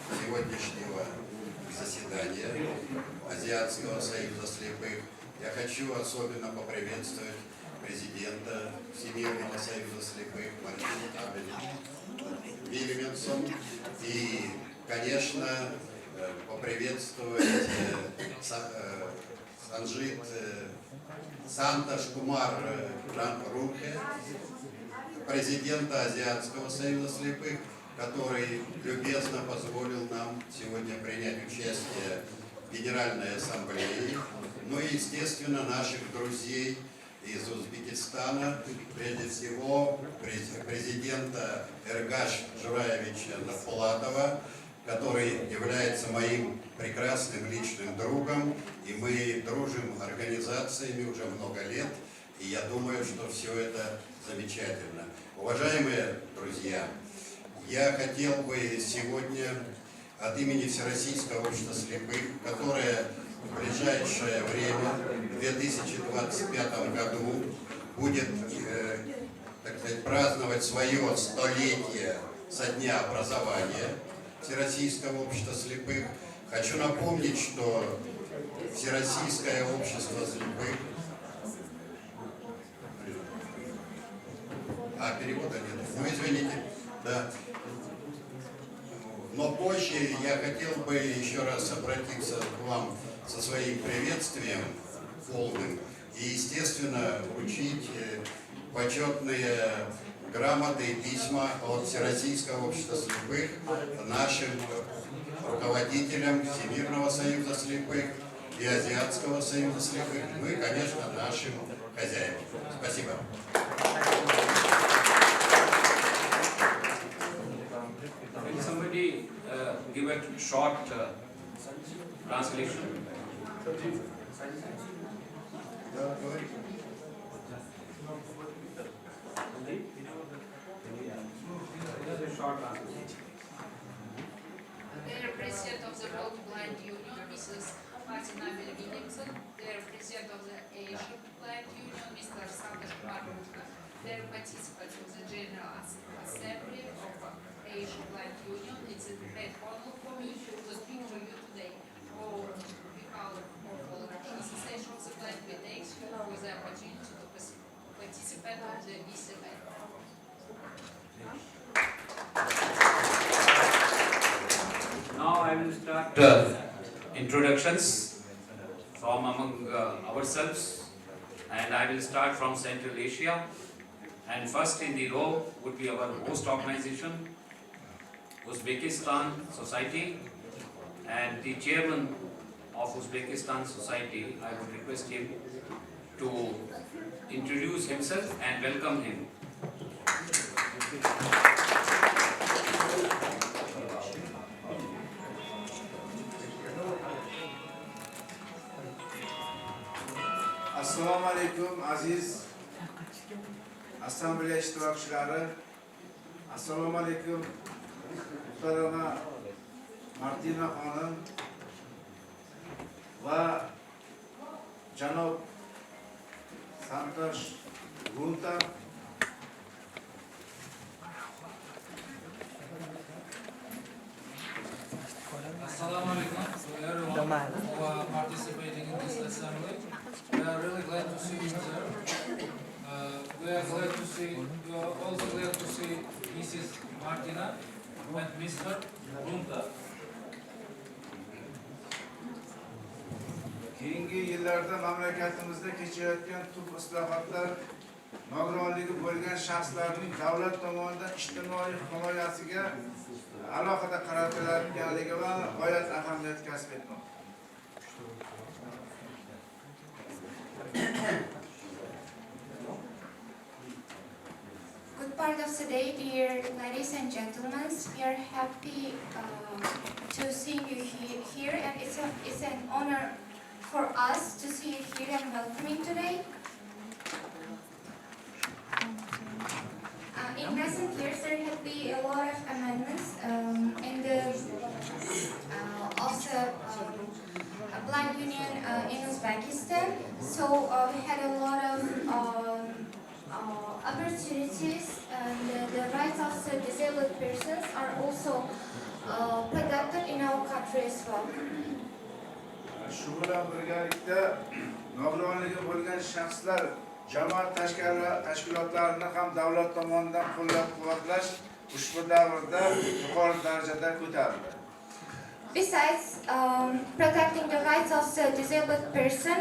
сегодняшнего заседания Азиатского союза слепых. Я хочу особенно поприветствовать президента Всемирного союза слепых Вильямсон и, конечно, поприветствовать Сантош Кумар Рухе, президента Азиатского союза слепых, который любезно позволил нам сегодня принять участие в Генеральной ассамблее. Ну и, естественно, наших друзей из Узбекистана, прежде всего президента Эргаш Жураевича Нарпулатова, который является моим прекрасным личным другом, и мы дружим организациями уже много лет, и я думаю, что все это замечательно. Уважаемые друзья, я хотел бы сегодня от имени Всероссийского общества слепых, которое в ближайшее время, в 2025 году, будет, так сказать, праздновать свое 100-летие со дня образования Всероссийского общества слепых. Хочу напомнить, что Всероссийское общество слепых... перевода нет. Ну, извините. Да. Но позже я хотел бы еще раз обратиться к вам со своим приветствием полным и, естественно, вручить почетные грамоты и письма от Всероссийского общества слепых нашим руководителям Всемирного союза слепых и Азиатского союза слепых, ну и, конечно, нашим хозяевам. Спасибо. Can somebody give a short translation? The President of the World Blind Union, Mrs. Martina Williamson, the President of the Asian Blind Union, Mr. Santosh Kumar, the participants of the General Assembly of Asian Blind Union. It's a great honor for me to speak to you today. On behalf of all Russian Association of the Blind, we thank you for the opportunity to participate in this event. Now I will start introductions from among ourselves, and I will start from Central Asia. And first in the row would be our host organization, Uzbekistan Society, and the chairman of Uzbekistan Society. I would request him to introduce himself and welcome him. Assalomu alaykum aziz assambleya ishtirokchilari. Assalomu alaykum muhtarama Martina xonim va janob Santosh Gunta. Assalamu alaikum to everyone who are participating in this assembly. We are really glad to see you there. We are also glad to see Mrs. Martina and Mr. Runta. Keyingi yillarda mamlakatimizda kechayotgan tub islohotlar nogironligi bo'lgan shaxslarning davlat tomonidan ijtimoiy himoyasiga alohida qaratiladiganligi va g'oyat ahamiyat kasb etmoqda. Good part of the day, dear ladies and gentlemen. We are happy to see you here, and it's an honor for us to see you here and welcoming today. In recent years, there have been a lot of amendments in the of the blind union in Uzbekistan. So we had a lot of opportunities, and the rights of the disabled persons are also protected country as well. Shu bilan birgalikda nogironligi bo'lgan shaxslar jamoat tashkilotlarini ham davlat tomonidan qo'llab-quvvatlash ushbu davrda yuqori darajada ko'tarildi. Besides, protecting the rights of the disabled person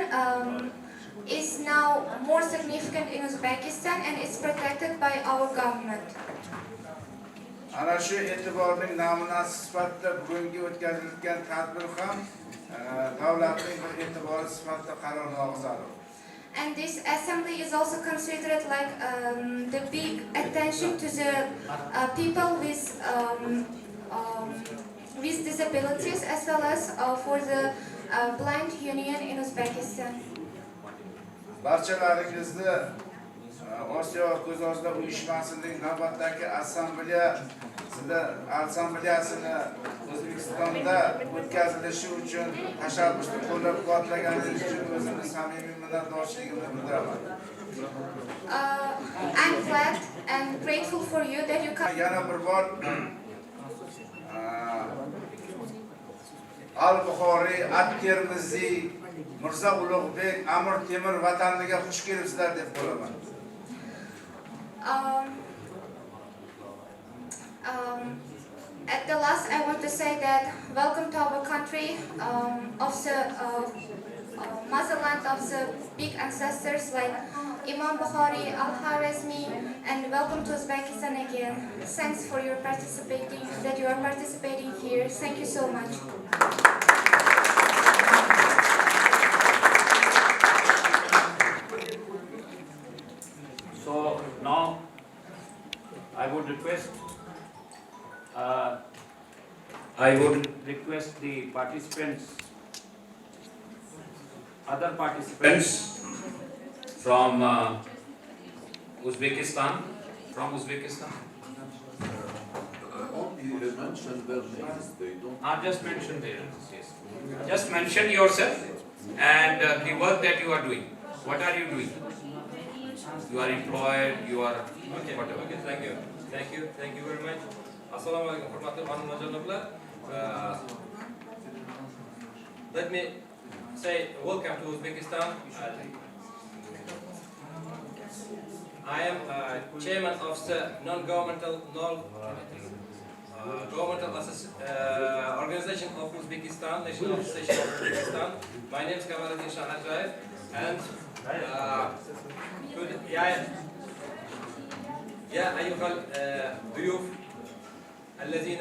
is now more significant in Uzbekistan and it's protected by our government. Ana shu e'tiborning namunasi sifatida bugungi o'tkazilgan tadbir ham davlatning bir e'tibori sifatida qaror olg'izadi. And this assembly is also considered like the big attention to the people with disabilities as well as for the blind union in Uzbekistan. Barchalaringizni Osiyo ko'z ostida uyushmasining navbatdagi assambleyasini O'zbekistonda o'tkazilishi uchun tashabbusni qo'llab-quvvatlaganingiz uchun o'zimni samimiy minnatdorchiligimni bildiraman. I'm glad and grateful for you that you come. Yana bir bor Al-Buxoriy, At-Termiziy, Mirza Ulug'bek, Amir Temur vataniga xush kelibsizlar deb qo'yaman. At the last, I want to say that welcome to our country of the motherland of the big ancestors like Imam Bukhari, Al-Khwarizmi, and welcome to Uzbekistan again. Thanks for your that you are participating here. Thank you so much. So now I would request the participants, other participants from Uzbekistan. Mention their names. They don't. Just mention their names. Yes. Just mention yourself and the work that you are doing. What are you doing? You are employed. You are whatever. Okay. Thank you very much. Assalamu alaikum, hurmatli xonimlar va janoblar. Let me say welcome to Uzbekistan. I am chairman of the non-governmental organization of Uzbekistan, National Association of Uzbekistan. My name is Kamaluddin Shahnajayev, and يا أيها الضيوف الذين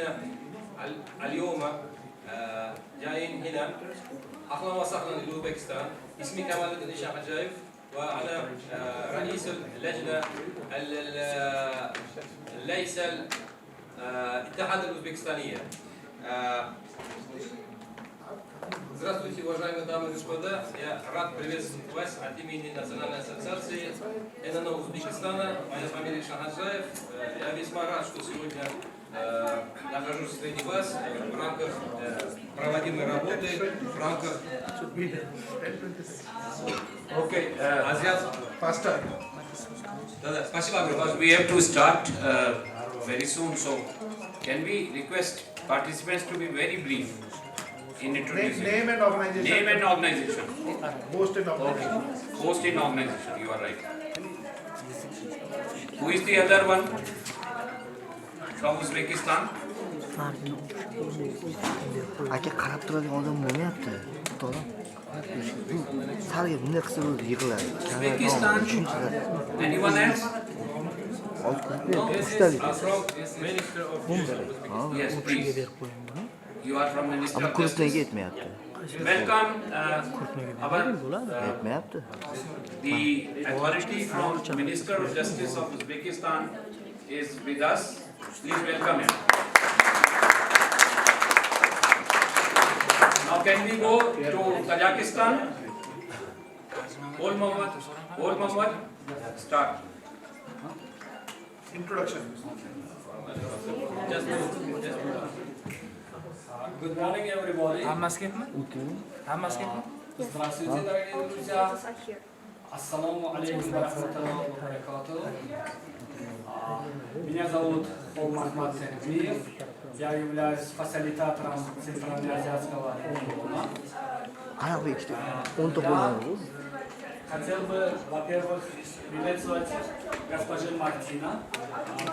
اليوم جايين هنا، أهلا وسهلا إلى أوزبكستان. اسمي كمال شاحجايف وأنا رئيس اللجنة ليس الاتحاد الأوزبكستانية. Здравствуйте, уважаемые дамы и господа. Я рад приветствовать вас от имени Национальной ассоциации ННО Узбекистана. Моя фамилия Шахаджаев. Я весьма рад, что сегодня нахожусь среди вас в рамках проводимой работы, в рамках... Окей, спасибо огромное. Because we have to start very soon, so can we request participants to be very brief in introducing? Name and organization. Name and organization. Post and organization. Post in organization, you are right. Who is the other one? From Uzbekistan? Aka qarab turadigan odam bo'lmayapti. To'g'ri. Salga bunday qilsa bo'ldi, yig'iladi. Uzbekistan. Anyone else? Yes, please. You are from Ministry of Justice. Welcome. The authority from Minister of Justice of Uzbekistan is with us. Please welcome him. Now can we go to Tajikistan? Old Mohammed, start. Introduction. Good morning, everybody. Здравствуйте, дорогие друзья. Ассаламу алейкум ва рахматуллахи ва баракатуху. Меня зовут Мухаммад Сергеев. Я являюсь фасилитатором Центральноазиатского форума. Anavi işte 19 oldu. Хотел бы, во-первых, приветствовать госпожу Мартина,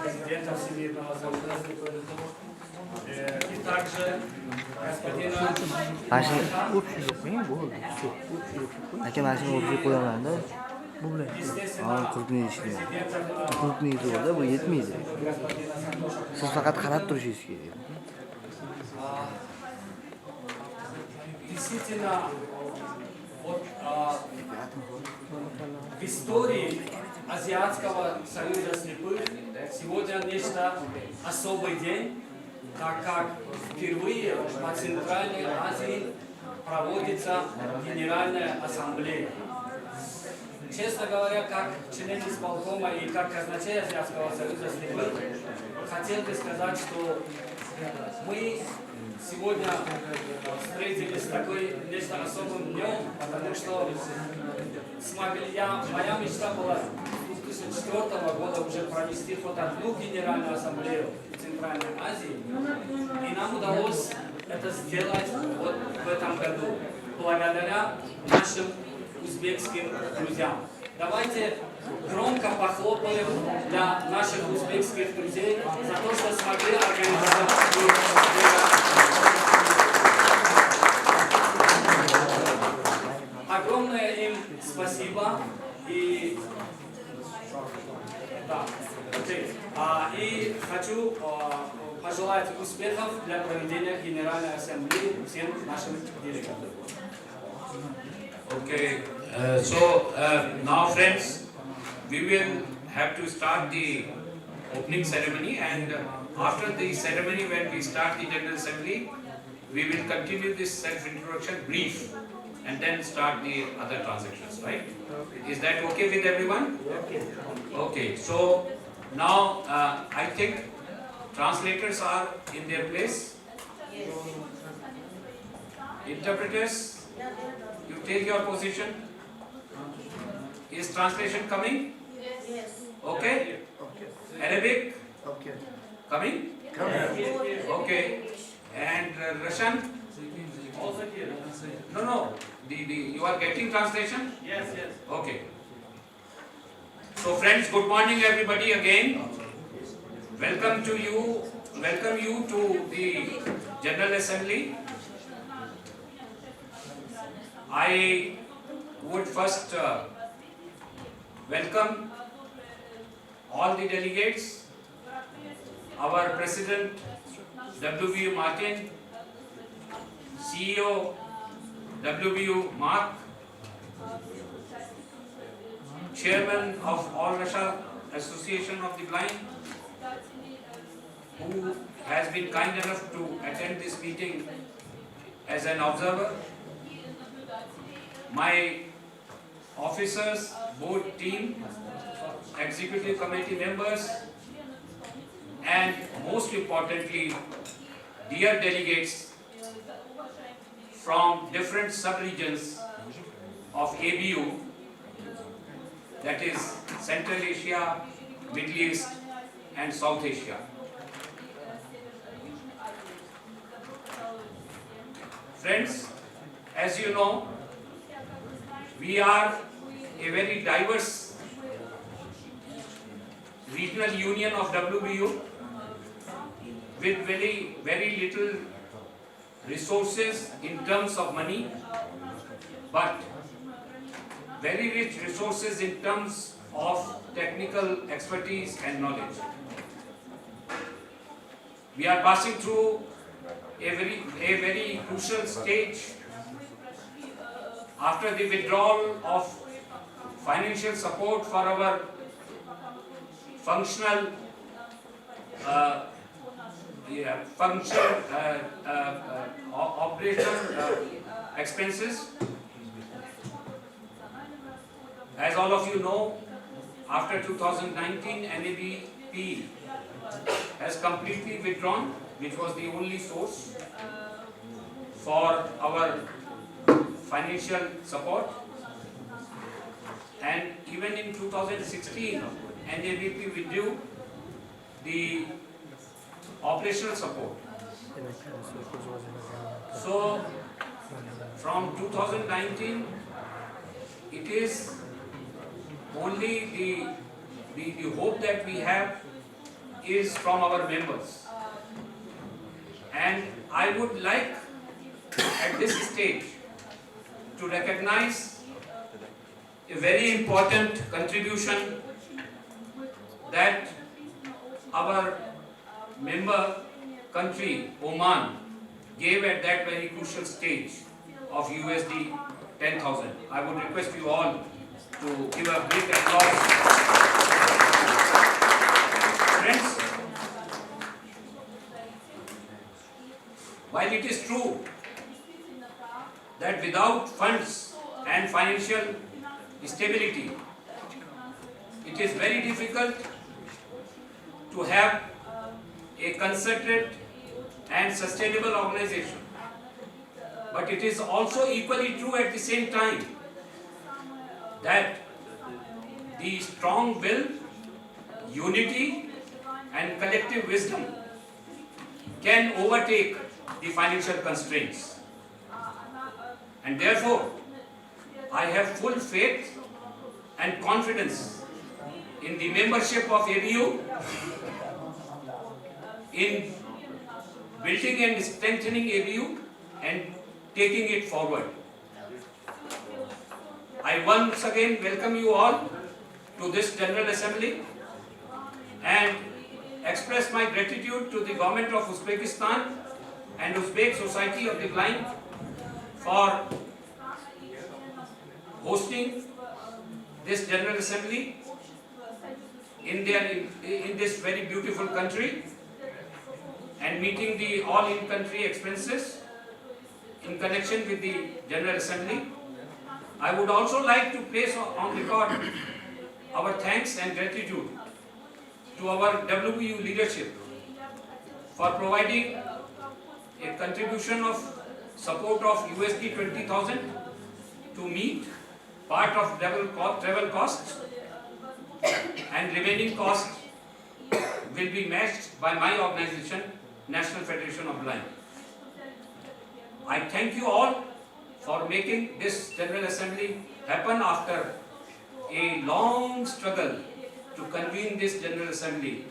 президента Всемирного союза слепых, и также господина Aşın uç yok mu bu? Lakin aşın uç koyamam da. Bu bile. Aa kurtun işini. Kurtun işi oldu bu yetmeydi. Siz fakat kanat duruşuyuz ki. Действительно, вот, в истории Азиатского союза слепых сегодня нечто особый день, так как впервые по Центральной Азии проводится Генеральная Ассамблея. Честно говоря, как член исполкома и как казначей Азиатского союза слепых, хотел бы сказать, что мы сегодня встретились с такой нечто особым днем, потому что моя мечта была с 2004 года уже провести хоть одну Генеральную Ассамблею в Центральной Азии, и нам удалось это сделать вот в этом году, благодаря нашим узбекским друзьям. Давайте громко похлопаем для наших узбекских друзей за то, что смогли организовать. Огромное им спасибо и, да, и хочу пожелать успехов для проведения Генеральной Ассамблеи всем нашим делегатам. Okay, now friends, we will have to start the opening ceremony, and after the ceremony, when we start the General Assembly, we will continue this self-introduction brief and then start the other transactions, right? Is that okay with everyone? Okay, so now I think translators are in their place. Interpreters, you take your position. Is translation coming? Yes. Okay? Arabic? Okay. Coming? Okay. And Russian? Also here. No. You are getting translation? Yes. Okay. So friends, good morning everybody again. Welcome you to the General Assembly. I would first welcome all the delegates, our President W. Martin, CEO W. Mark, Chairman of All Russia Association of the Blind, who has been kind enough to attend this meeting as an observer, my officers, board team, executive committee members, and most importantly, dear delegates from different sub-regions of ABU, that is Central Asia, Middle East, and South Asia. Friends, as you know, we are a very diverse regional union of WBU with very little resources in terms of money, but very rich resources in terms of technical expertise and knowledge. We are passing through a very crucial stage after the withdrawal of financial support for our functional operational expenses. As all of you know, after 2019, NABP has completely withdrawn, which was the only source for our financial support. And even in 2016, NABP withdrew the operational support. So from 2019, it is only the hope that we have is from our members. And I would like at this stage to recognize a very important contribution that our member country, Oman, gave at that very crucial stage of USD 10,000. I would request you all to give a big applause. Friends, while it is true that without funds and financial stability, it is very difficult to have a concerted and sustainable organization. But it is also equally true at the same time that the strong will, unity and collective wisdom can overtake the financial constraints. And therefore, I have full faith and confidence in the membership of ABU in building and strengthening ABU and taking it forward. I once again welcome you all to this General Assembly and express my gratitude to the government of Uzbekistan and Uzbek Society of the Blind for hosting this General Assembly in this very beautiful country and meeting the all in-country expenses in connection with the General Assembly. I would also like to place on record our thanks and gratitude to our WBU leadership for providing a contribution of support of USD 20,000 to meet part of travel costs, and remaining costs will be matched by my organization, National Federation of Blind. I thank you all for making this General Assembly happen after a long struggle to convene this General Assembly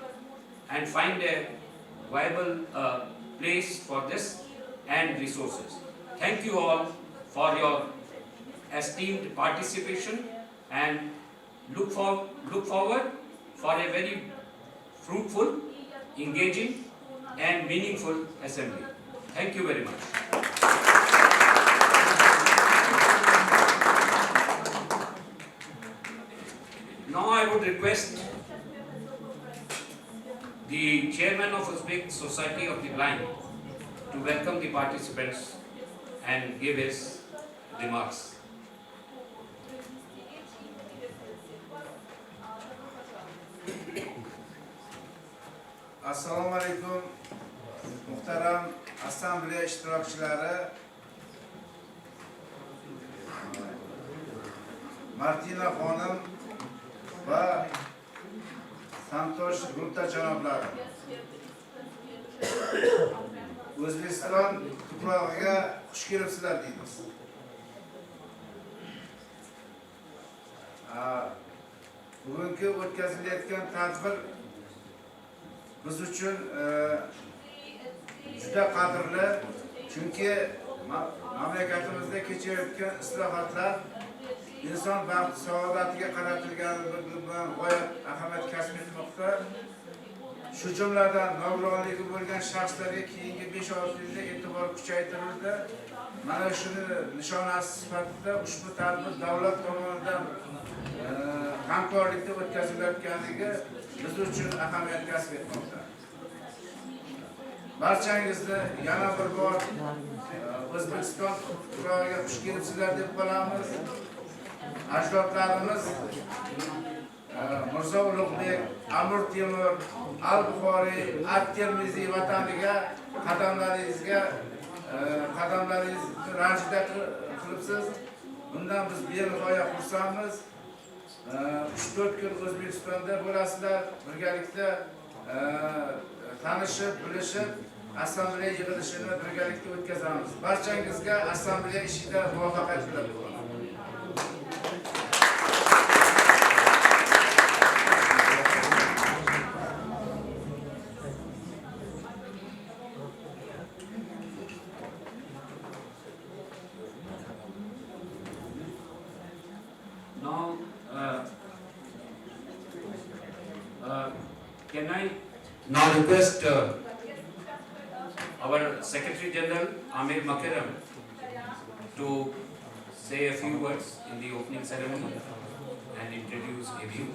and find a viable place for this and resources. Thank you all for your esteemed participation and look forward for a very fruitful, engaging and meaningful assembly. Thank you very much. Now I would request the chairman of Uzbek Society of the Blind to welcome the participants and give his remarks. Assalomu alaykum, muhtaram assambleya ishtirokchilari, Martina xonim va Santosh Gupta janoblari. O'zbekiston tuprog'iga xush kelibsizlar deymiz. Bugungi o'tkazilayotgan tadbir biz uchun juda qadrli, chunki mamlakatimizda kechayotgan islohotlar inson baxt saodatiga qaratilgani bilan g'oyat ahamiyat kasb etmoqda. Shu jumladan nogironligi bo'lgan shaxslarga keyingi 5-6 yilda e'tibor kuchaytirildi. Mana shuni nishonasi sifatida ushbu tadbir davlat tomonidan hamkorlikda o'tkazilayotganligi biz uchun ahamiyat kasb etmoqda. Barchangizni yana bir bor O'zbekiston tuprog'iga xush kelibsizlar deb qolamiz. Ajdodlarimiz Mirzo Ulug'bek, Amir Temur, Al-Buxoriy, At-Termiziy vataniga qadamlaringizni ranjida qilibsiz. Bundan biz benihoya xursandmiz. 3-4 kun O'zbekistonda bo'lasizlar, birgalikda tanishib, bilishib, assambleya yig'ilishini birgalikda o'tkazamiz. Barchangizga assambleya ishida muvaffaqiyat tilayman. Now, can I now request our Secretary General Amir Makaram to say a few words in the opening ceremony and introduce ABU.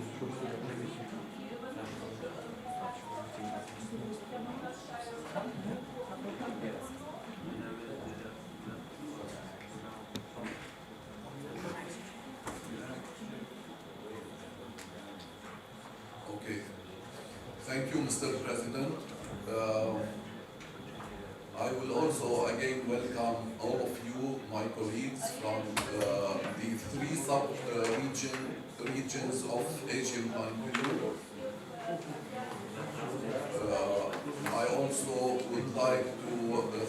Okay. Thank you, Mr. President. I will also again welcome all of you, my colleagues from the three sub-regions of Asian Peninsula. I also would like to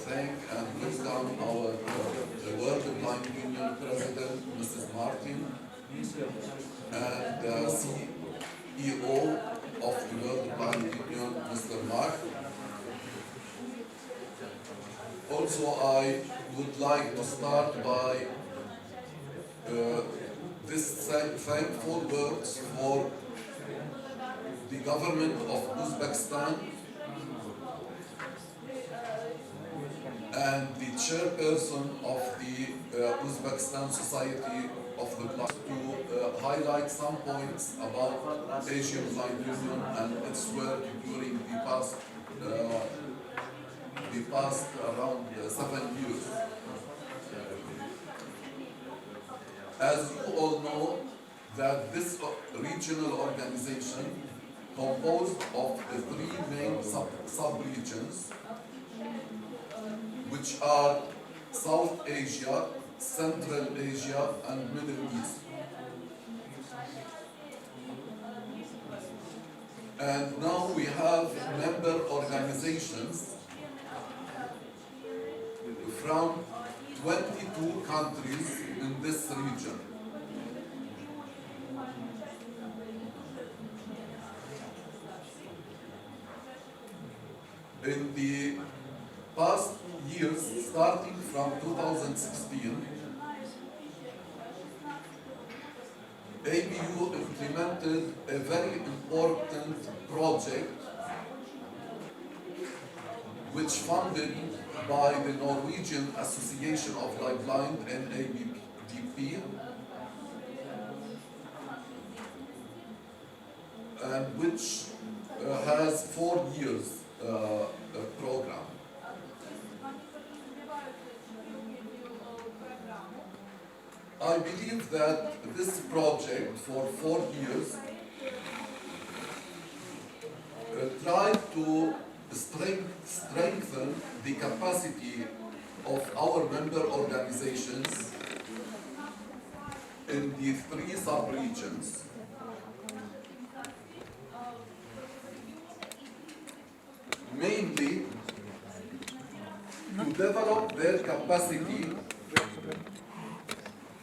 thank and welcome our World Blind Union President, Mrs. Martin, and CEO of the World Blind Union, Mr. Mark. Also, I would like to start by this thankful words for the government of Uzbekistan and the chairperson of the Uzbekistan Society of the Blind to highlight some points about Asian Blind Union and its work during the past around 7 years. As you all know, that this regional organization composed of the three main sub-regions, which are South Asia, Central Asia, and Middle East. And now we have member organizations from 22 countries in this region. In the past years, starting from 2016, ABU implemented a very important project which funded by the Norwegian Association of the Blind and NABP, and which has 4 years program. I believe that this project for 4 years tried to strengthen the capacity of our member organizations in the three sub-regions. Mainly to develop their capacity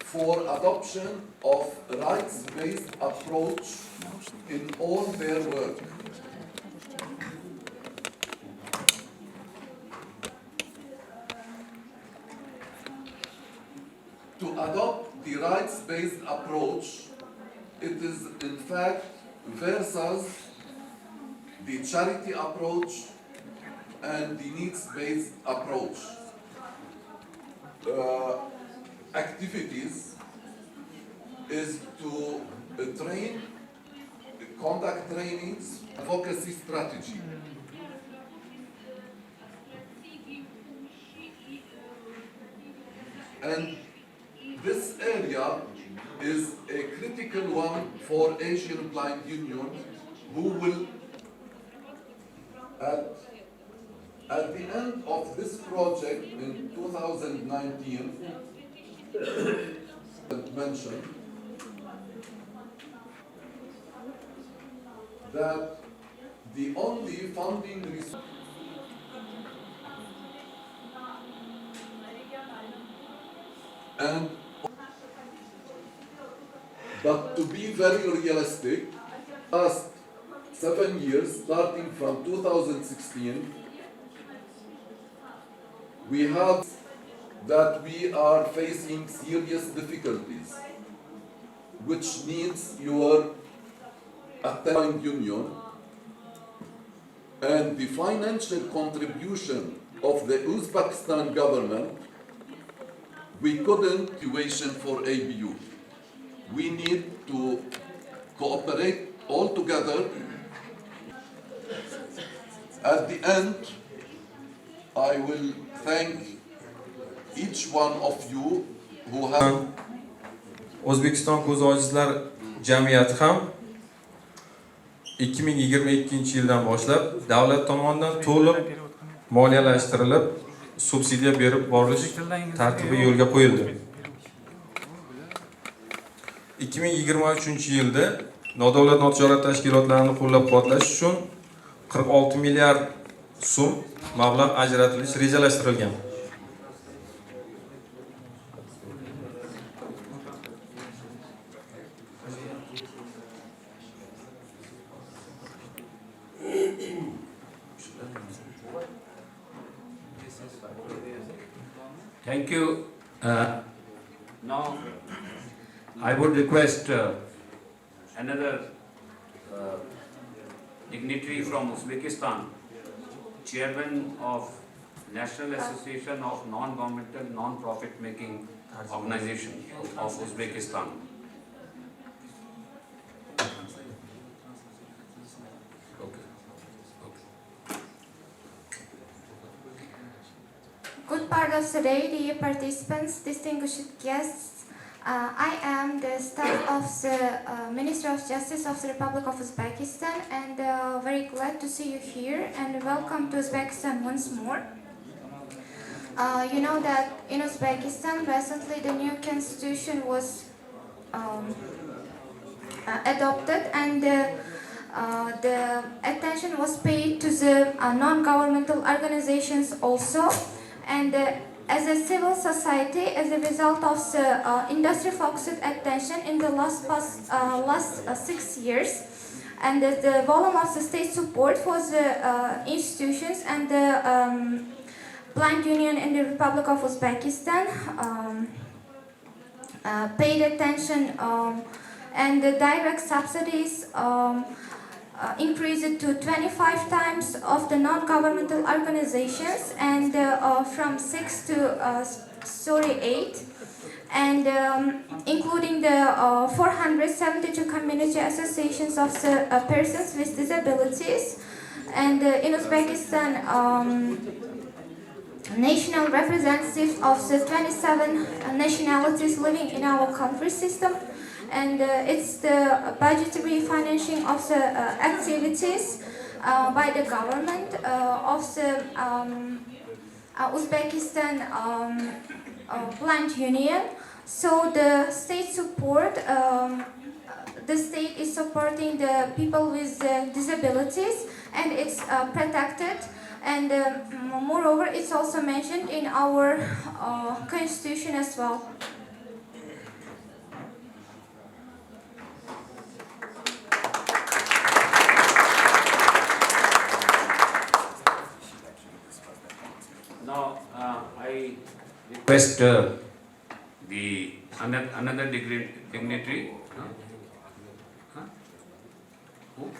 for adoption of rights-based approach in all their work. To adopt the rights-based approach, it is in fact versus the charity approach and the needs-based approach. Activities is to conduct trainings, advocacy strategy. And this area is a critical one for Asian Blind Union, who will, at the end of this project in 2019, mentioned that the only funding And but to be very realistic, last 7 years, starting from 2016, we have that we are facing serious difficulties, which needs your attention union, and the financial contribution of the Uzbekistan government. We couldn't situation for ABU. We need to cooperate all together. At the end, I will thank each one of you who have. O'zbekiston ko'z ojizlar jamiyati ham 2022 yildan boshlab davlat tomonidan to'liq moliyalashtirilib, subsidiya berib borilish tartibi yo'lga qo'yildi. 2023 yilda nodavlat notijorat tashkilotlarini qo'llab-quvvatlash uchun 46 milliard so'm mablag' ajratilish rejalashtirilgan. Thank you. Now, I would request another dignitary from Uzbekistan, Chairman of National Association of Non-Governmental Non-Profit Making Organization of Uzbekistan. Good part of the day, dear participants, distinguished guests. I am the staff of the Ministry of Justice of the Republic of Uzbekistan, and very glad to see you here and welcome to Uzbekistan once more. You know that in Uzbekistan recently the new constitution was adopted, and the attention was paid to the non-governmental organizations also. And as a civil society, as a result of the industry-focused attention in the last 6 years, and the volume of the state support for the institutions and the Blind Union in the Republic of Uzbekistan paid attention, and the direct subsidies increased to 25 times of the non-governmental organizations, and from 6 to 8, and including the 472 community associations of the persons with disabilities, and in Uzbekistan national representatives of the 27 nationalities living in our country system. And it's the budgetary financing of the activities by the government of the Uzbekistan Blind Union. So the state support, the state is supporting the people with disabilities, and it's protected. And moreover, it's also mentioned in our constitution as well. Now, I request the another dignitary. Who?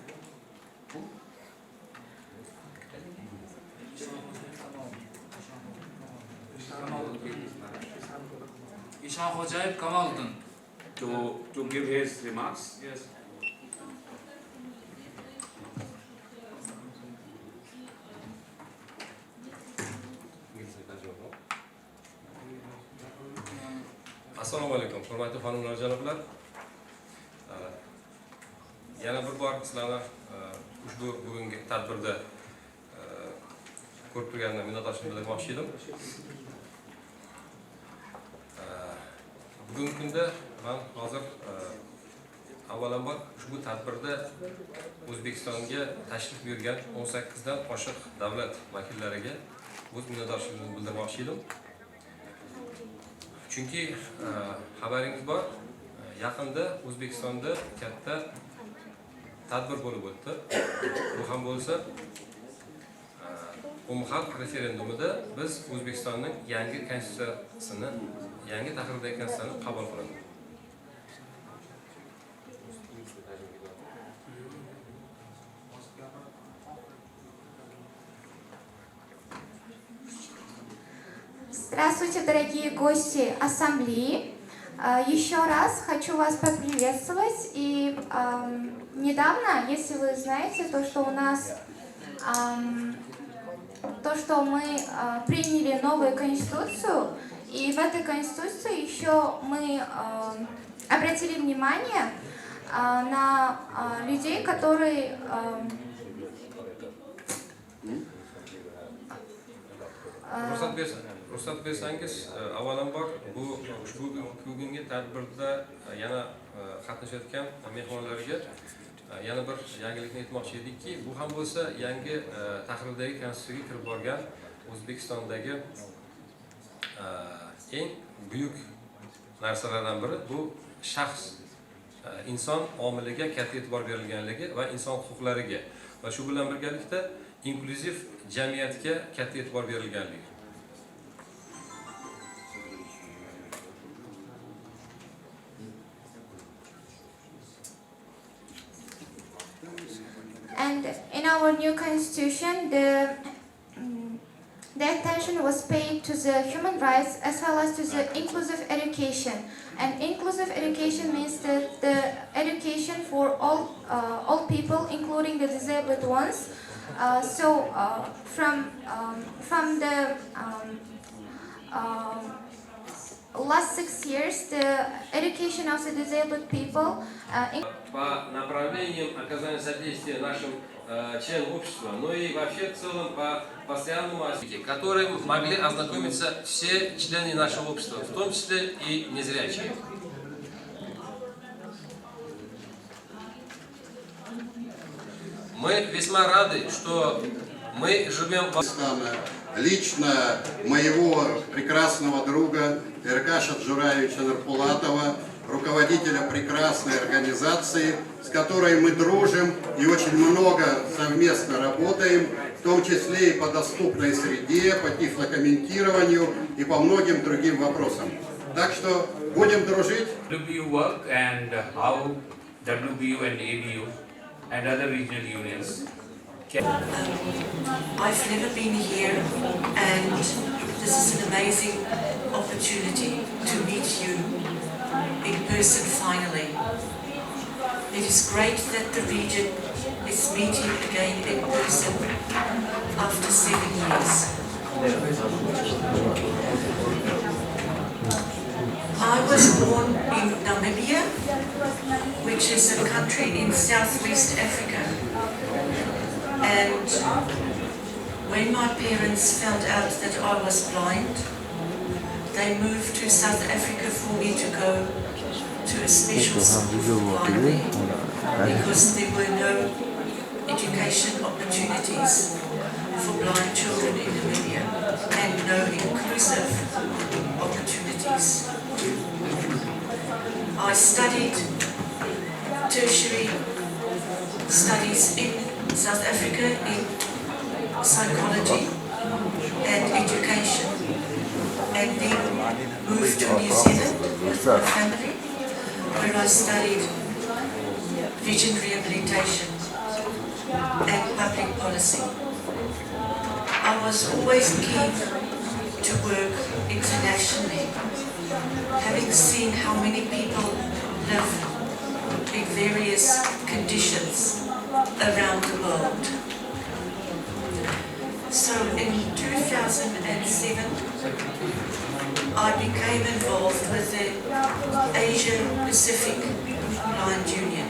Ishan Hojayev Kamaldin. To give his remarks. Yes. Assalomu alaykum, hurmatli xonimlar va janoblar. Yana bir bor sizlarni ushbu bugungi tadbirda ko'rib turganimdan minnatdorchilik bildirmoqchi edim. Bugungi kunda men hozir avvalambor ushbu tadbirda O'zbekistonga tashrif buyurgan 18 dan oshiq davlat vakillariga o'z minnatdorchiligimni bildirmoqchi edim. Chunki xabaringiz bor, yaqinda O'zbekistonda katta tadbir bo'lib o'tdi. Bu ham bo'lsa, umumxalq referendumida biz O'zbekistonning yangi konstitutsiyasini, yangi tahrirdagi konstitutsiyani qabul qilamiz. Здравствуйте, дорогие гости ассамблеи. Еще раз хочу вас поприветствовать. И недавно, если вы знаете, то, что у нас, то, что мы приняли новую конституцию, и в этой конституции еще мы обратили внимание на людей, которые Ruxsat bersangiz, avvalambor bu ushbu bugungi tadbirda yana qatnashayotgan mehmonlarga yana bir yangilikni aytmoqchi edikki, bu ham bo'lsa yangi tahrirdagi konstitutsiyaga kirib borgan O'zbekistondagi eng buyuk narsalardan biri bu shaxs, inson omiliga katta e'tibor berilganligi va inson huquqlariga va shu bilan birgalikda inklyuziv jamiyatga katta e'tibor berilganligi. And in our new constitution, the attention was paid to the human rights as well as to the inclusive education. And inclusive education means that the education for all people, including the disabled ones. From the last 6 years, the education of the disabled people. По направлениям оказания содействия нашим членам общества, но и вообще в целом по постоянному аспекту, которым могли ознакомиться все члены нашего общества, в том числе и незрячие. Мы весьма рады, что мы живем в лично моего прекрасного друга Эркаша Джураевича Нарпулатова, руководителя прекрасной организации, с которой мы дружим и очень много совместно работаем, в том числе и по доступной среде, по тифлокомментированию и по многим другим вопросам. Так что будем дружить. WBU work and how WBU and ABU and other regional unions. I've never been here, and this is an amazing opportunity to meet you in person finally. It is great that the region is meeting again in person after 7 years. I was born in Namibia, which is a country in Southwest Africa. And when my parents found out that I was blind, they moved to South Africa for me to go to a special school for blind because there were no education opportunities for blind children in Namibia and no inclusive opportunities. I studied tertiary studies in South Africa in psychology and education, and then moved to New Zealand with my family, where I studied vision rehabilitation and public policy. I was always keen to work internationally, having seen how many people live in various conditions around the world. So in 2007, I became involved with the Asia Pacific Blind Union,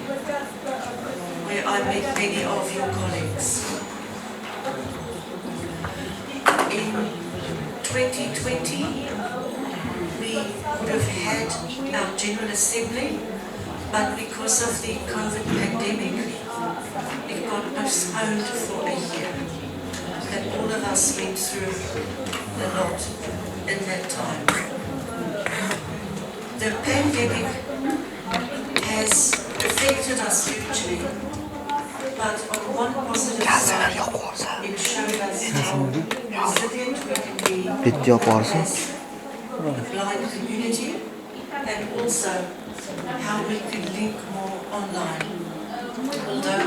where I met many of your colleagues. In 2020, we would have had our General Assembly, but because of the COVID pandemic, it got postponed for a year. And all of us went through a lot in that time. Bitti yaparsın. as a blind community, and also how we could link more online. Although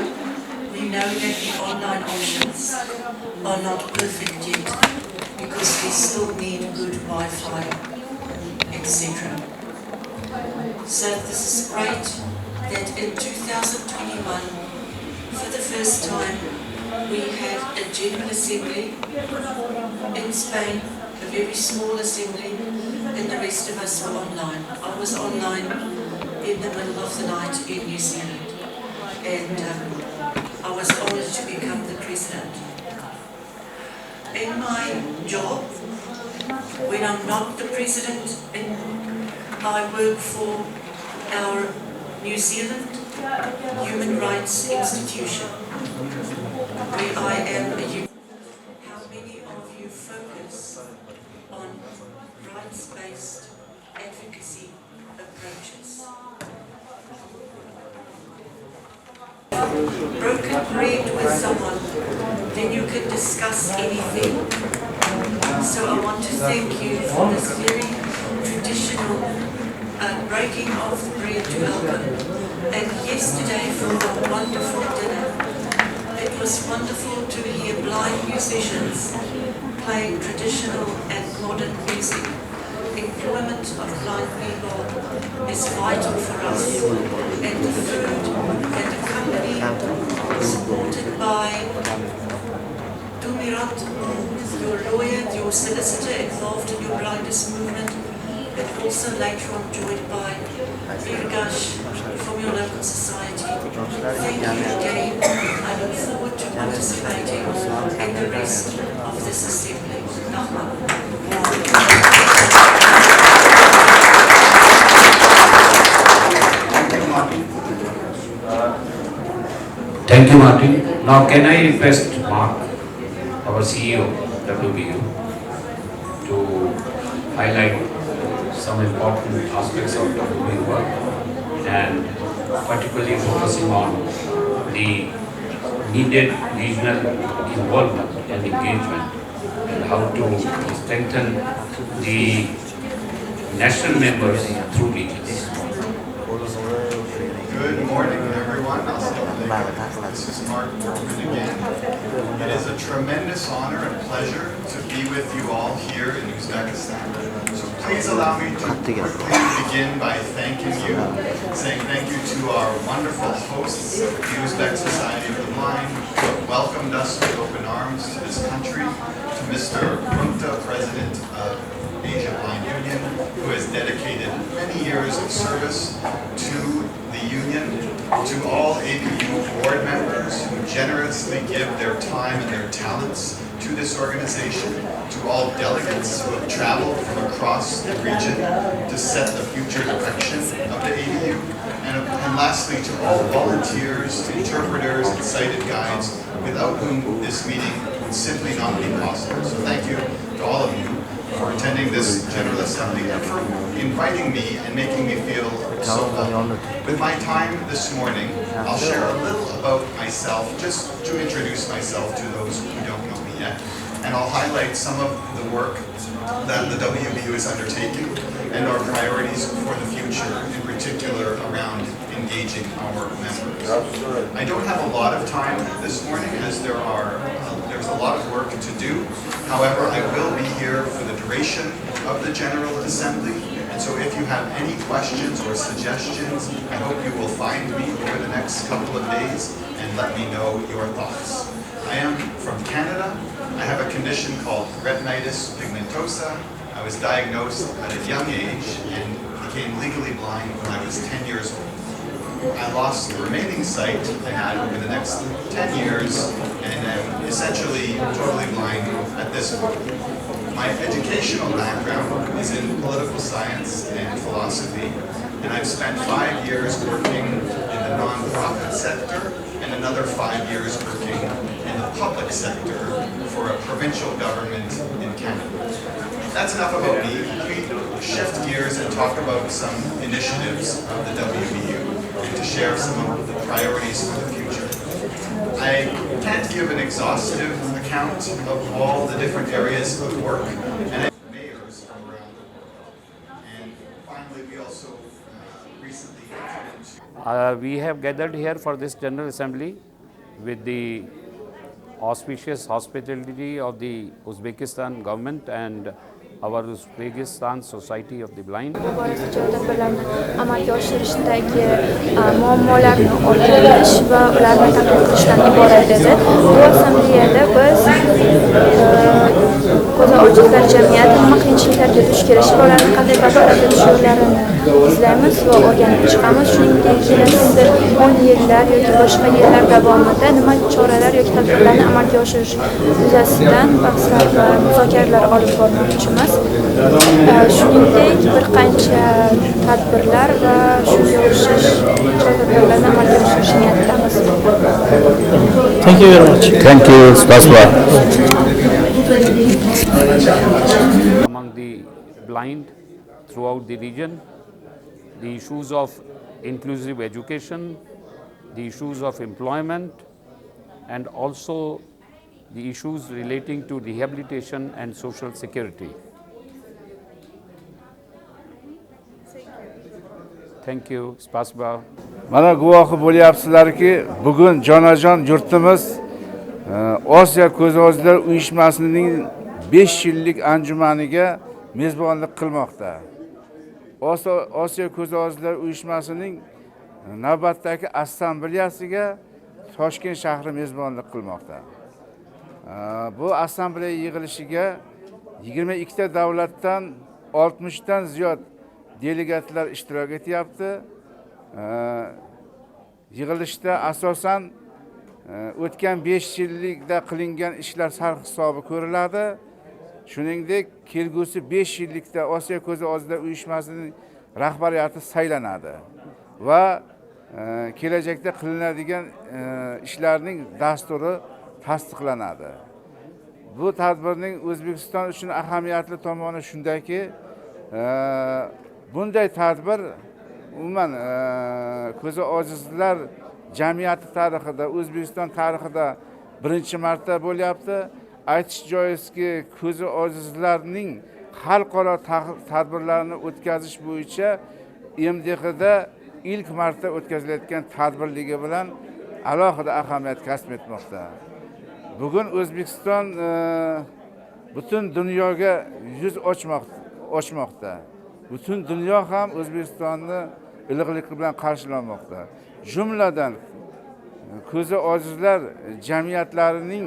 we know that the online options are not perfect yet, because we still need good Wi-Fi, etc. So this is great that in 2021, for the first time, we had a General Assembly in Spain, a very small assembly, and the rest of us were online. I was online in the middle of the night in New Zealand, and I was honoured to become the president. In my job, when I'm not the president, I work for our New Zealand Human Rights Institution, where I am a youth. How many of you focus on rights-based advocacy approaches? Broken bread with someone, then you can discuss anything. So I want to thank you for this very traditional breaking of the bread to welcome. And yesterday for the wonderful dinner. It was wonderful to hear blind musicians playing traditional and modern music. Employment of blind people is vital for us, and the food and the company supported by Tumirat, your lawyer, your solicitor involved in your blindness movement, but also later on joined by Virgash from your local society. Thank you again. I look forward to participating in the rest of this assembly. Thank you, Martin. Now, can I request Mark, our CEO, WBU, to highlight some important aspects of WBU work, and particularly focusing on the needed regional involvement and engagement, and how to strengthen the national members through regions. Good morning, everyone. This is Mark Workman again. It is a tremendous honor and pleasure to be with you all here in Uzbekistan. So please allow me to quickly begin by thanking you, saying thank you to our wonderful hosts, the Uzbek Society of the Blind, who have welcomed us with open arms to this country, to Mr. Runta, President of Asia Blind Union, who has dedicated many years of service to the union, to all ABU board members who generously give their time and their talents to this organization, to all delegates who have traveled from across the region to set the future direction of the ABU, and lastly to all volunteers, interpreters, and sighted guides, without whom this meeting would simply not be possible. So thank you to all of you for attending this General Assembly and for inviting me and making me feel so welcome. With my time this morning, I'll share a little about myself, just to introduce myself to those who don't know me yet, and I'll highlight some of the work that the WBU is undertaking and our priorities for the future, in particular around engaging our members. I don't have a lot of time this morning as there's a lot of work to do. However, I will be here for the duration of the General Assembly, and so if you have any questions or suggestions, I hope you will find me over the next couple of days and let me know your thoughts. I am from Canada. I have a condition called retinitis pigmentosa. I was diagnosed at a young age and became legally blind when I was 10 years old. I lost the remaining sight I had over the next 10 years and am essentially totally blind at this point. My educational background is in political science and philosophy, and I've spent 5 years working in the non-profit sector and another 5 years working in the public sector for a provincial government in Canada. That's enough about me. We shift gears and talk about some initiatives of the WBU and to share some of the priorities for the future. I can't give an exhaustive account of all the different areas of work, and finally, we also recently entered into We have gathered here for this General Assembly with the auspicious hospitality of the Uzbekistan government and our Uzbekistan Society of the Blind. Tadbirlarni amalga oshirishdagi muammolarni o'rganish va ularni tahlil qilishdan iborat edi. Bu assambleyada biz ko'zi ojizlar jamiyati nima qiyinchiliklarga duch kelishi va ularni qanday bartaraf etish yo'llarini izlaymiz va o'rganib chiqamiz. Shuningdek, kelasi 10 yillar yoki boshqa yillar davomida nima choralar yoki tadbirlarni amalga oshirish yuzasidan bahslar va muzokaralar olib bormoqchimiz. Shuningdek, bir qancha tadbirlar va shunga o'xshash tadbirlarni amalga oshirish niyatidamiz. Thank you very much. Thank you. Spasibo. Among the blind throughout the region, the issues of inclusive education, the issues of employment, and also the issues relating to rehabilitation and social security. Thank you. Spasibo. Mana guvohi bo'lyapsizlarki, bugun jonajon yurtimiz Osiyo ko'zi ojizlar uyushmasining 5 yillik anjumaniga mezbonlik qilmoqda. Osiyo ko'zi ojizlar uyushmasining navbatdagi assambleyasiga Toshkent shahri mezbonlik qilmoqda. Bu assambleya yig'ilishiga 22 ta davlatdan 60 dan ziyod delegatlar ishtirok etyapti. Yig'ilishda asosan o'tgan 5 yillikda qilingan ishlar sarhisobi ko'riladi. Shuningdek, kelgusi 5 yillikda Osiyo ko'zi ojizlar uyushmasining rahbariyati saylanadi va kelajakda qilinadigan ishlarning dasturi tasdiqlanadi. Bu tadbirning O'zbekiston uchun ahamiyatli tomoni shundaki, bunday tadbir umuman ko'zi ojizlar jamiyati tarixida, O'zbekiston tarixida birinchi marta bo'lyapti. Aytish joizki, ko'zi ojizlarning xalqaro tadbirlarini o'tkazish bo'yicha MDHda ilk marta o'tkazilayotgan tadbirligi bilan alohida ahamiyat kasb etmoqda. Bugun O'zbekiston butun dunyoga yuz ochmoqda. Butun dunyo ham O'zbekistonni iliqlik bilan qarshilamoqda. Jumladan ko'zi ojizlar jamiyatlarining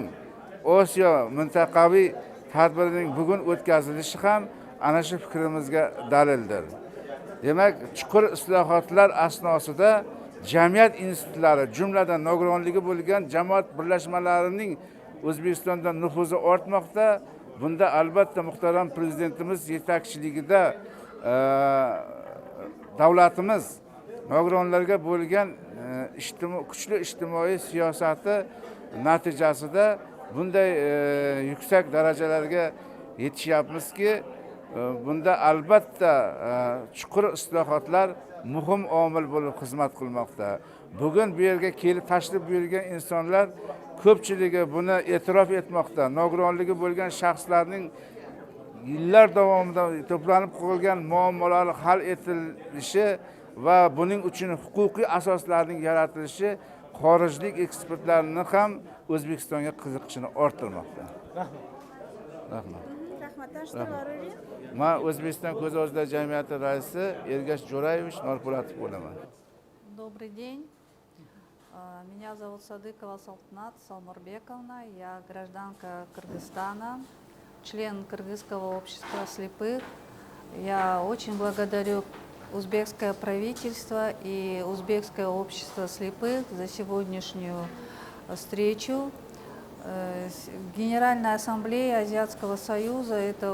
Osiyo mintaqaviy tadbirining bugun o'tkazilishi ham ana shu fikrimizga dalildir. Demak, chuqur islohotlar asnosida jamiyat institutlari, jumladan nogironligi bo'lgan jamoat birlashmalarining O'zbekistonda nufuzi ortmoqda. Bunda albatta muhtaram prezidentimiz yetakchiligida davlatimiz nogironlarga bo'lgan kuchli ijtimoiy siyosati natijasida bunday yuksak darajalarga yetishyapmizki, bunda albatta chuqur islohotlar muhim omil bo'lib xizmat qilmoqda. Bugun bu yerga kelib tashrif buyurgan insonlar ko'pchiligi buni e'tirof etmoqda. Nogironligi bo'lgan shaxslarning yillar davomida to'planib qolgan muammolari hal etilishi va buning uchun huquqiy asoslarning yaratilishi xorijlik ekspertlarning ham O'zbekistonga qiziqishini orttirmoqda. Rahmat. Men O'zbekiston ko'zi ojizlar jamiyati raisi Ergash Jo'rayevich Norpo'latov bo'laman. Добрый день. Меня зовут Садыкова Салтанат Салмурбековна. Я гражданка Кыргызстана, член Кыргызского общества слепых. Я очень благодарю узбекское правительство и узбекское общество слепых за сегодняшнюю встречу. Генеральная ассамблея Азиатского союза — это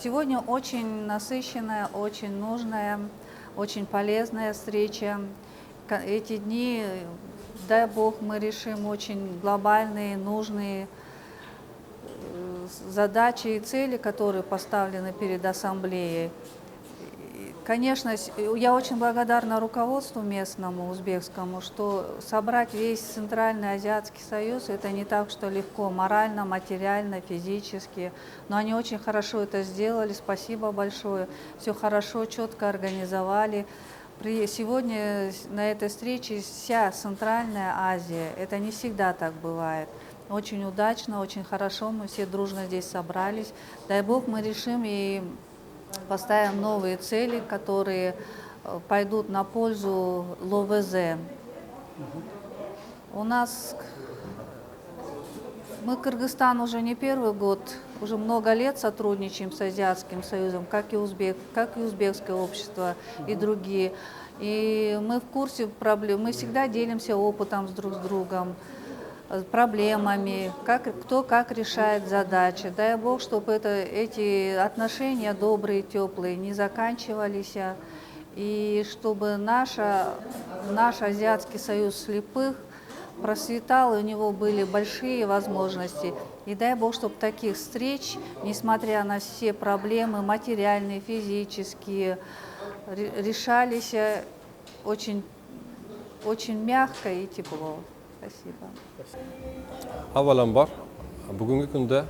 сегодня очень насыщенная, очень нужная, очень полезная встреча. Эти дни, дай Бог, мы решим очень глобальные, нужные задачи и цели, которые поставлены перед ассамблеей. Конечно, я очень благодарна руководству местному, узбекскому, что собрать весь Центральный Азиатский Союз, это не так, что легко, морально, материально, физически, но они очень хорошо это сделали, спасибо большое, все хорошо, четко организовали. Сегодня на этой встрече вся Центральная Азия, это не всегда так бывает. Очень удачно, очень хорошо, мы все дружно здесь собрались. Дай Бог, мы решим и поставим новые цели, которые пойдут на пользу ЛОВЗ. У нас, мы Кыргызстан уже не первый год, уже много лет сотрудничаем с Азиатским Союзом, как и узбекское общество и другие. И мы в курсе проблем, мы всегда делимся опытом друг с другом, проблемами, кто как решает задачи. Дай Бог, чтобы эти отношения добрые, теплые не заканчивались, и чтобы наш Азиатский союз слепых процветал, и у него были большие возможности. И дай Бог, чтобы таких встреч, несмотря на все проблемы материальные, физические, решались очень мягко и тепло. Спасибо. Avvalambor, bugungi kunda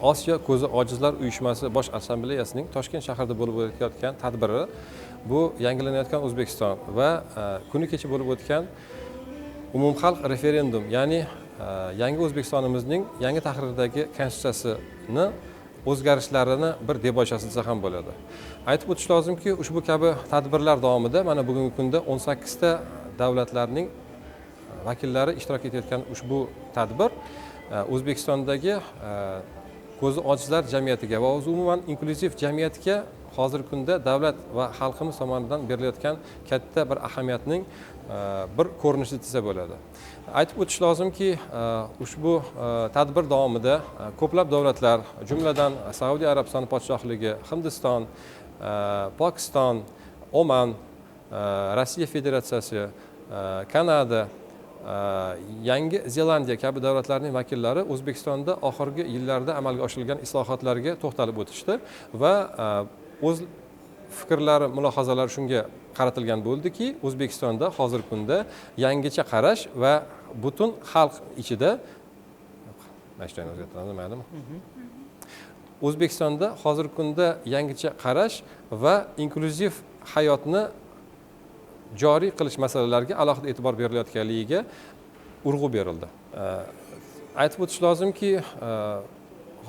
Osiyo ko'zi ojizlar uyushmasi bosh assambleyasining Toshkent shahrida bo'lib o'tayotgan tadbiri bu yangilanayotgan O'zbekiston va kuni kecha bo'lib o'tgan umumxalq referendum, ya'ni yangi O'zbekistonimizning yangi tahrirdagi konstitutsiyasini o'zgarishlarini bir debochasi desa ham bo'ladi. Aytib o'tish lozimki, ushbu kabi tadbirlar davomida mana bugungi kunda 18 ta davlatlarning vakillari ishtirok etayotgan ushbu tadbir O'zbekistondagi ko'zi ojizlar jamiyatiga va umuman inklyuziv jamiyatga hozirgi kunda davlat va xalqimiz tomonidan berilayotgan katta bir ahamiyatning bir ko'rinishi desa bo'ladi. Aytib o'tish lozimki, ushbu tadbir davomida ko'plab davlatlar, jumladan Saudiya Arabistoni podshohligi, Hindiston, Pokiston, Oman, Rossiya Federatsiyasi, Kanada, Yangi Zelandiya kabi davlatlarning vakillari O'zbekistonda oxirgi yillarda amalga oshirilgan islohotlarga to'xtalib o'tishdi va o'z fikrlari, mulohazalari shunga qaratilgan bo'ldiki, O'zbekistonda hozirgi kunda yangicha qarash va butun xalq ichida O'zbekistonda hozirgi kunda yangicha qarash va inklyuziv hayotni joriy qilish masalalariga alohida e'tibor berilayotganligiga urg'u berildi. Aytib o'tish lozimki,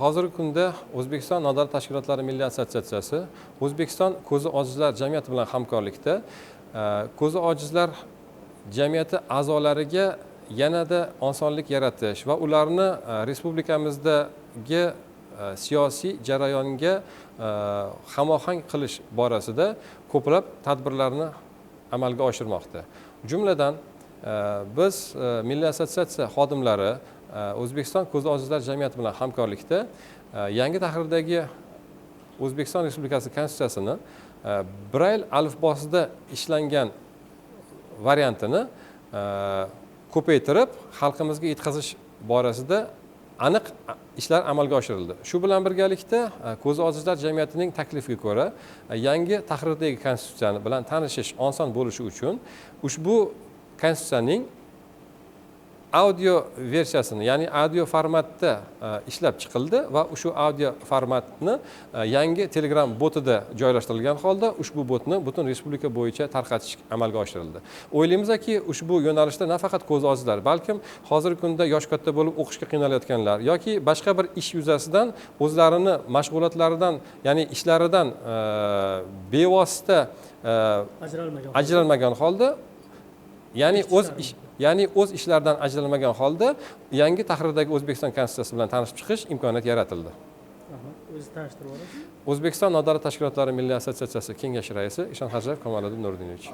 hozirgi kunda O'zbekiston nodavlat tashkilotlari milliy assotsiatsiyasi O'zbekiston ko'zi ojizlar jamiyati bilan hamkorlikda ko'zi ojizlar jamiyati a'zolariga yanada osonlik yaratish va ularni respublikamizdagi siyosiy jarayonga hamohang qilish borasida ko'plab tadbirlarni amalga oshirmoqda. Jumladan biz milliy assotsiatsiya xodimlari O'zbekiston ko'zi ojizlar jamiyati bilan hamkorlikda yangi tahrirdagi O'zbekiston Respublikasi konstitutsiyasini Brail alifbosida ishlangan variantini ko'paytirib xalqimizga yetkazish borasida aniq ishlar amalga oshirildi. Shu bilan birgalikda ko'zi ojizlar jamiyatining taklifiga ko'ra yangi tahrirdagi konstitutsiya bilan tanishish oson bo'lishi uchun ushbu konstitutsiyaning audio versiyasini, ya'ni audio formatda ishlab chiqildi va shu audio formatni yangi Telegram botida joylashtirilgan holda ushbu botni butun respublika bo'yicha tarqatish amalga oshirildi. O'ylaymizki, ushbu yo'nalishda nafaqat ko'zi ojizlar, balkim hozirgi kunda yosh katta bo'lib o'qishga qiynalayotganlar yoki boshqa bir ish yuzasidan o'zlarini mashg'ulotlaridan, ya'ni ishlaridan bevosita ajralmagan holda, ya'ni o'z ishlaridan ajralmagan holda yangi tahrirdagi O'zbekiston konstitutsiyasi bilan tanishib chiqish imkoniyati yaratildi. O'zbekiston nodavlat tashkilotlari milliy assotsiatsiyasi kengashi raisi Ishonxo'jayev Kamoliddin Nuridinovich.